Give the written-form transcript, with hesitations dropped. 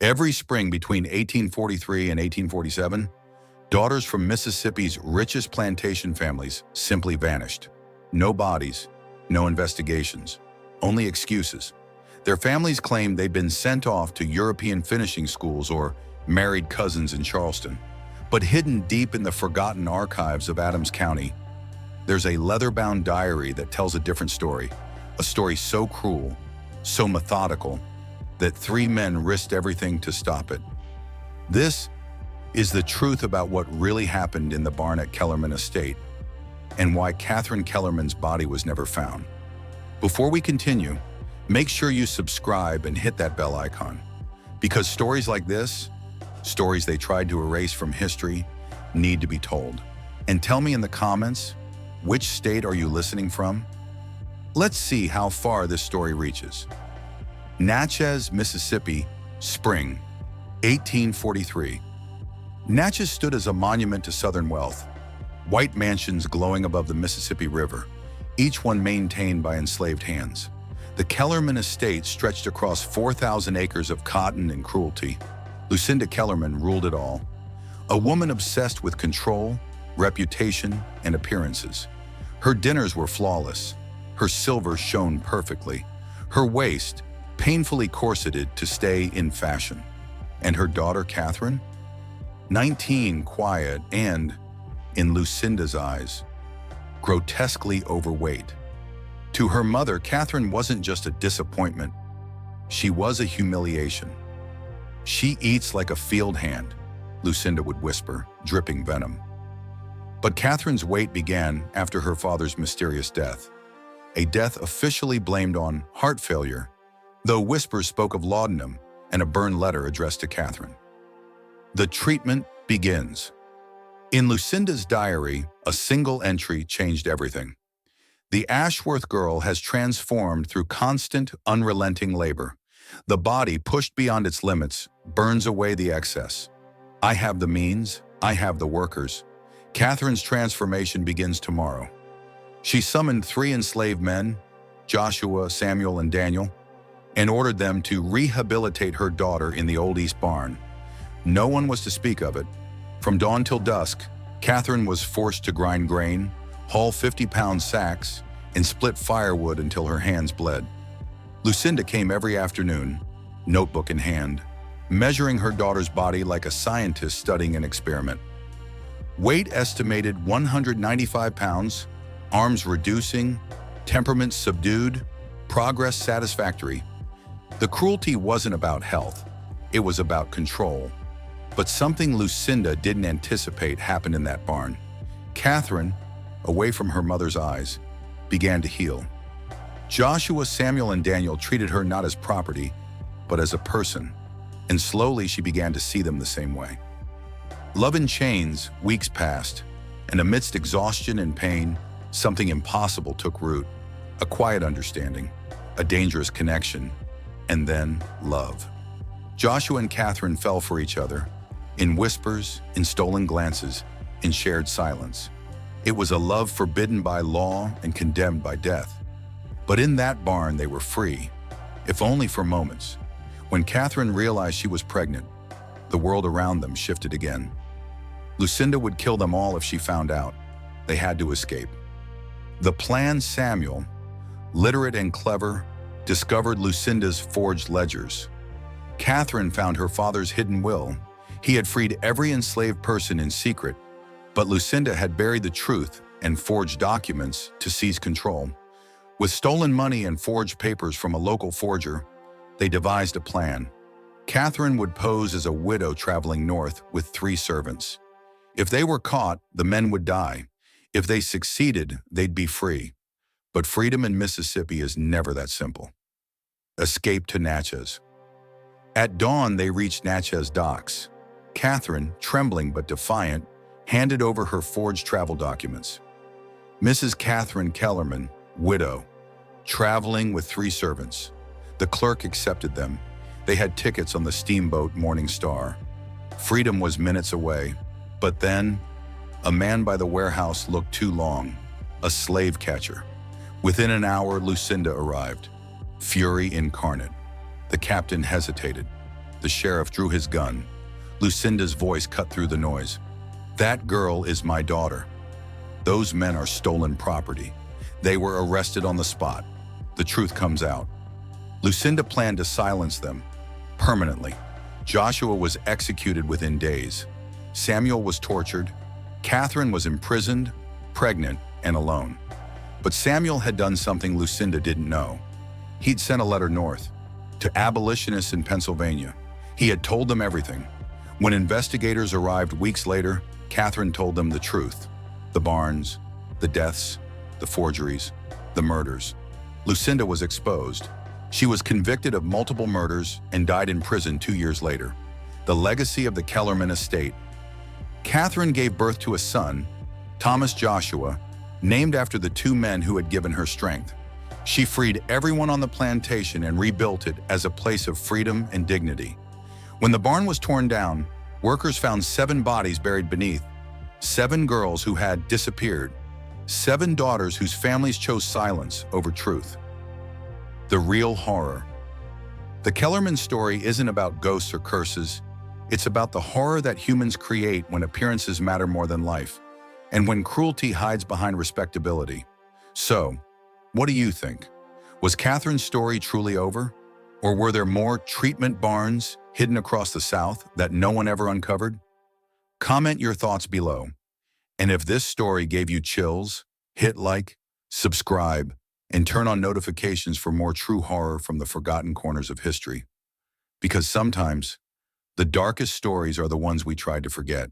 Every spring between 1843 and 1847, daughters from Mississippi's richest plantation families simply vanished. No bodies, no investigations, only excuses. Their families claimed they'd been sent off to European finishing schools or married cousins in Charleston. But hidden deep in the forgotten archives of Adams County, there's a leather-bound diary that tells a different story, a story so cruel, so methodical, that 3 men risked everything to stop it. This is the truth about what really happened in the barn at Kellerman Estate and why Catherine Kellerman's body was never found. Before we continue, make sure you subscribe and hit that bell icon, because stories like this, stories they tried to erase from history, need to be told. And tell me in the comments, which state are you listening from? Let's see how far this story reaches. Natchez, Mississippi, spring, 1843. Natchez stood as a monument to Southern wealth. White mansions glowing above the Mississippi River, each one maintained by enslaved hands. The Kellerman Estate stretched across 4,000 acres of cotton and cruelty. Lucinda Kellerman ruled it all. A woman obsessed with control, reputation, and appearances. Her dinners were flawless. Her silver shone perfectly. Her waist, painfully corseted to stay in fashion. And her daughter, Catherine? 19, quiet, and, in Lucinda's eyes, grotesquely overweight. To her mother, Catherine wasn't just a disappointment. She was a humiliation. "She eats like a field hand," Lucinda would whisper, dripping venom. But Catherine's weight began after her father's mysterious death, a death officially blamed on heart failure, though whispers spoke of laudanum and a burned letter addressed to Catherine. The treatment begins. In Lucinda's diary, a single entry changed everything. The Ashworth girl has transformed through constant, unrelenting labor. The body, pushed beyond its limits, burns away the excess. I have the means, I have the workers. Catherine's transformation begins tomorrow. She summoned 3 enslaved men, Joshua, Samuel, and Daniel, and ordered them to rehabilitate her daughter in the old East barn. No one was to speak of it. From dawn till dusk, Catherine was forced to grind grain, haul 50-pound sacks, and split firewood until her hands bled. Lucinda came every afternoon, notebook in hand, measuring her daughter's body like a scientist studying an experiment. Weight estimated 195 pounds, arms reducing, temperament subdued, progress satisfactory. The cruelty wasn't about health, it was about control. But something Lucinda didn't anticipate happened in that barn. Catherine, away from her mother's eyes, began to heal. Joshua, Samuel, and Daniel treated her not as property, but as a person, and slowly she began to see them the same way. Love in chains, weeks passed, and amidst exhaustion and pain, something impossible took root. A quiet understanding, a dangerous connection, and then love. Joshua and Catherine fell for each other, in whispers, in stolen glances, in shared silence. It was a love forbidden by law and condemned by death. But in that barn they were free, if only for moments. When Catherine realized she was pregnant, the world around them shifted again. Lucinda would kill them all if she found out. They had to escape. The plan Samuel, literate and clever, discovered Lucinda's forged ledgers. Catherine found her father's hidden will. He had freed every enslaved person in secret, but Lucinda had buried the truth and forged documents to seize control. With stolen money and forged papers from a local forger, they devised a plan. Catherine would pose as a widow traveling north with 3 servants. If they were caught, the men would die. If they succeeded, they'd be free. But freedom in Mississippi is never that simple. Escape to Natchez. At dawn, they reached Natchez docks. Catherine, trembling but defiant, handed over her forged travel documents. Mrs. Catherine Kellerman, widow, traveling with 3 servants. The clerk accepted them. They had tickets on the steamboat Morning Star. Freedom was minutes away. But then, a man by the warehouse looked too long, a slave catcher. Within an hour, Lucinda arrived, fury incarnate. The captain hesitated. The sheriff drew his gun. Lucinda's voice cut through the noise. "That girl is my daughter. Those men are stolen property. They were arrested on the spot. The truth comes out." Lucinda planned to silence them permanently. Joshua was executed within days. Samuel was tortured. Catherine was imprisoned, pregnant, and alone. But Samuel had done something Lucinda didn't know. He'd sent a letter north to abolitionists in Pennsylvania. He had told them everything. When investigators arrived weeks later, Catherine told them the truth. The barns, the deaths, the forgeries, the murders. Lucinda was exposed. She was convicted of multiple murders and died in prison 2 years later. The legacy of the Kellerman Estate. Catherine gave birth to a son, Thomas Joshua, named after the two men who had given her strength. She freed everyone on the plantation and rebuilt it as a place of freedom and dignity. When the barn was torn down, workers found 7 bodies buried beneath, 7 girls who had disappeared, 7 daughters whose families chose silence over truth. The real horror. The Kellerman story isn't about ghosts or curses. It's about the horror that humans create when appearances matter more than life, and when cruelty hides behind respectability. So, what do you think? Was Catherine's story truly over? Or were there more treatment barns hidden across the South that no one ever uncovered? Comment your thoughts below. And if this story gave you chills, hit like, subscribe, and turn on notifications for more true horror from the forgotten corners of history. Because sometimes, the darkest stories are the ones we tried to forget.